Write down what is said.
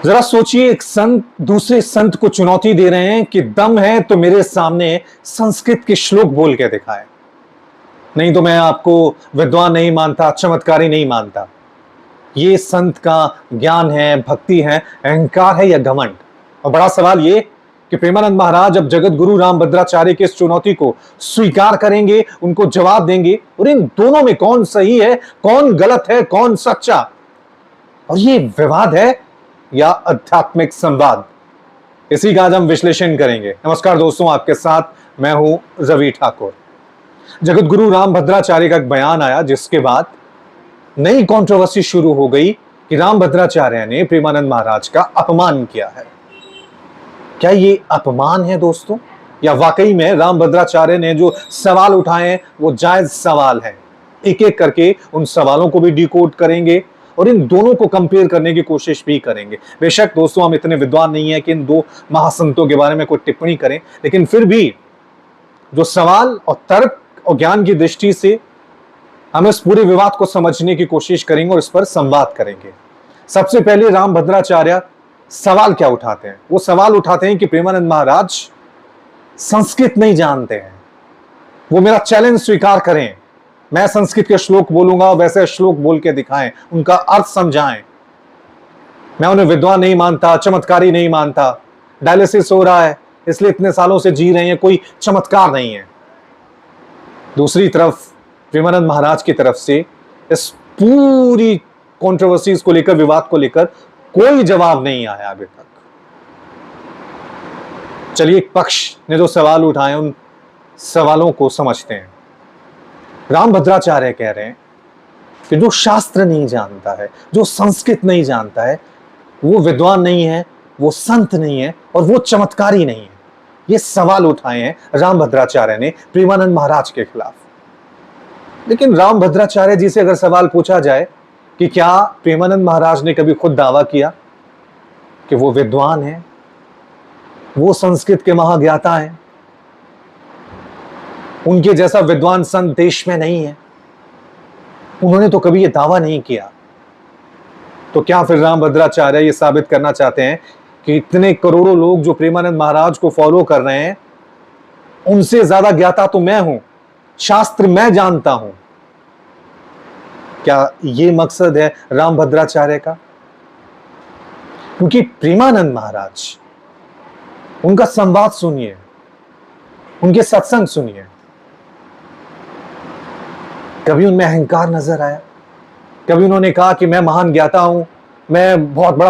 जरा सोचिए, एक संत दूसरे संत को चुनौती दे रहे हैं कि दम है तो मेरे सामने संस्कृत के श्लोक बोल के दिखाए, नहीं तो मैं आपको विद्वान नहीं मानता, चमत्कारी नहीं मानता। ये संत का ज्ञान है, भक्ति है, अहंकार है या घमंड? और बड़ा सवाल ये कि प्रेमानंद महाराज अब जगत गुरु रामभद्राचार्य की इस चुनौती को स्वीकार करेंगे, उनको जवाब देंगे, और इन दोनों में कौन सही है, कौन गलत है, कौन सच्चा? और ये विवाद है या आध्यात्मिक संवाद? इसी का आज हम विश्लेषण करेंगे। नमस्कार दोस्तों, आपके साथ मैं हूं रवि ठाकुर। जगत गुरु रामभद्राचार्य का एक बयान आया जिसके बाद नई कंट्रोवर्सी शुरू हो गई कि रामभद्राचार्य ने प्रेमानंद महाराज का अपमान किया है। क्या ये अपमान है दोस्तों, या वाकई में रामभद्राचार्य ने जो सवाल उठाए हैं वो जायज सवाल है? एक एक करके उन सवालों को भी डिकोड करेंगे और इन दोनों को कंपेयर करने की कोशिश भी करेंगे। बेशक दोस्तों, हम इतने विद्वान नहीं है कि इन दो महासंतों के बारे में कोई टिप्पणी करें, लेकिन फिर भी जो सवाल और तर्क और ज्ञान की दृष्टि से हम इस पूरे विवाद को समझने की कोशिश करेंगे और इस पर संवाद करेंगे। सबसे पहले रामभद्राचार्य सवाल क्या उठाते हैं? वो सवाल उठाते हैं कि प्रेमानंद महाराज संस्कृत नहीं जानते हैं। वो मेरा चैलेंज स्वीकार करें, मैं संस्कृत के श्लोक बोलूंगा, वैसे श्लोक बोल के दिखाएं, उनका अर्थ समझाएं। मैं उन्हें विद्वान नहीं मानता, चमत्कारी नहीं मानता। डायलिसिस हो रहा है इसलिए इतने सालों से जी रहे हैं, कोई चमत्कार नहीं है। दूसरी तरफ प्रेमानंद महाराज की तरफ से इस पूरी कंट्रोवर्सीज को लेकर, विवाद को लेकर कोई जवाब नहीं आया अभी तक। चलिए, एक पक्ष ने जो सवाल उठाए उन सवालों को समझते हैं। रामभद्राचार्य कह रहे हैं कि जो शास्त्र नहीं जानता है, जो संस्कृत नहीं जानता है, वो विद्वान नहीं है, वो संत नहीं है और वो चमत्कारी नहीं है। ये सवाल उठाए हैं रामभद्राचार्य ने प्रेमानंद महाराज के खिलाफ। लेकिन रामभद्राचार्य जी से अगर सवाल पूछा जाए कि क्या प्रेमानंद महाराज ने कभी खुद दावा किया कि वो विद्वान है, वो संस्कृत के महाज्ञाता हैं, उनके जैसा विद्वान संत देश में नहीं है, उन्होंने तो कभी ये दावा नहीं किया, तो क्या फिर रामभद्राचार्य ये साबित करना चाहते हैं कि इतने करोड़ों लोग जो प्रेमानंद महाराज को फॉलो कर रहे हैं, उनसे ज्यादा ज्ञाता तो मैं हूं, शास्त्र मैं जानता हूं? क्या ये मकसद है रामभद्राचार्य का? क्योंकि प्रेमानंद महाराज, उनका संवाद सुनिए, उनके सत्संग सुनिए, कभी उनमें अहंकार नजर आया? कभी उन्होंने कहा कि मैं महान ज्ञाता हूं, मैं बहुत बड़ा